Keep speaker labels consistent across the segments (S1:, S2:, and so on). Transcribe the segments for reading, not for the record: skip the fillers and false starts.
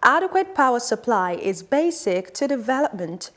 S1: Adequate power supply is basic to development.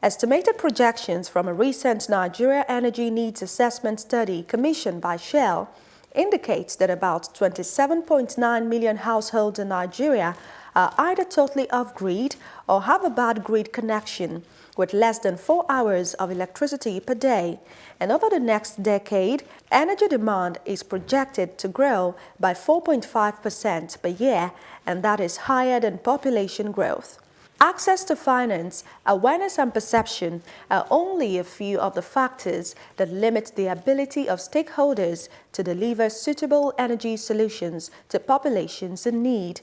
S1: Estimated projections from a recent Nigeria Energy Needs Assessment study commissioned by Shell indicates that about 27.9 million households in Nigeria are either totally off-grid or have a bad grid connection, with less than 4 hours of electricity per day. And over the next decade, energy demand is projected to grow by 4.5% per year, and that is higher than population growth. Access to finance, awareness and perception are only a few of the factors that limit the ability of stakeholders to deliver suitable energy solutions to populations in need.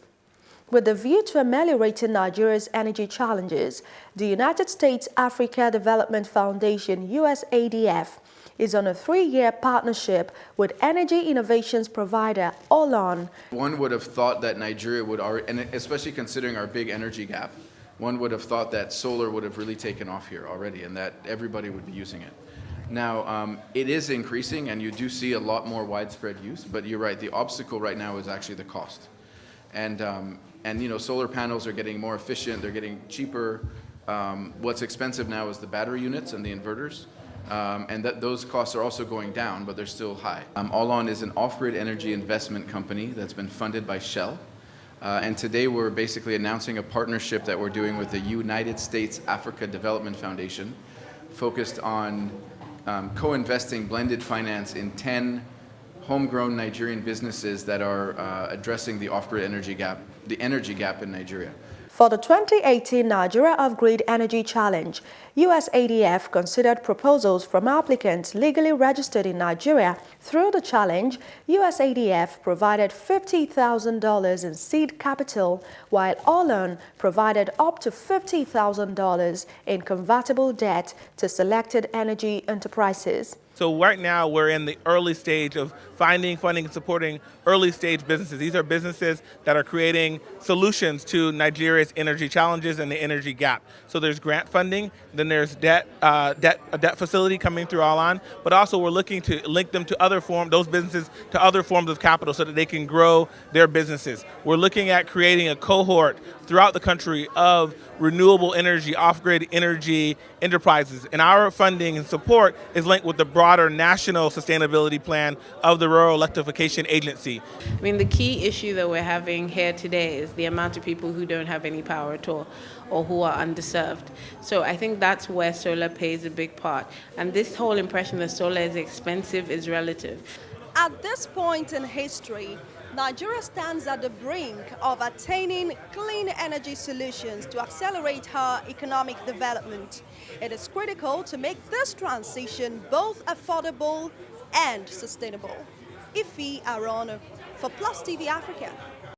S1: With the view to ameliorating Nigeria's energy challenges, the United States Africa Development Foundation (USADF) is on a 3-year partnership with energy innovations provider ALL ON.
S2: One would have thought that Nigeria would already, and especially considering our big energy gap, one would have thought that solar would have really taken off here already and that everybody would be using it. Now, it is increasing and you do see a lot more widespread use, but you're right, the obstacle right now is actually the cost. And you know, solar panels are getting more efficient, they're getting cheaper. What's expensive now is the battery units and the inverters, and those costs are also going down, but they're still high. ALL ON is an off-grid energy investment company that's been funded by Shell. And today we're basically announcing a partnership that we're doing with the United States Africa Development Foundation, focused on co-investing blended finance in 10 homegrown Nigerian businesses that are addressing the off-grid energy gap, the energy gap in Nigeria.
S1: For the 2018 Nigeria Off-Grid Energy Challenge, USADF considered proposals from applicants legally registered in Nigeria. Through the challenge, USADF provided $50,000 in seed capital, while ALL ON provided up to $50,000 in convertible debt to selected energy enterprises.
S3: So right now we're in the early stage of finding, funding, and supporting early stage businesses. These are businesses that are creating solutions to Nigeria's energy challenges and the energy gap. So there's grant funding, then there's a debt facility coming through ALL ON, but also we're looking to link them to those businesses to other forms of capital so that they can grow their businesses. We're looking at creating a cohort throughout the country of renewable energy, off-grid energy enterprises. And our funding and support is linked with the broader national sustainability plan of the Rural Electrification Agency.
S4: I mean, the key issue that we're having here today is the amount of people who don't have any power at all or who are underserved. So I think that's where solar plays a big part. And this whole impression that solar is expensive is relative.
S5: At this point in history, Nigeria stands at the brink of attaining clean energy solutions to accelerate her economic development. It is critical to make this transition both affordable and sustainable. Ife Arono for Plus TV Africa.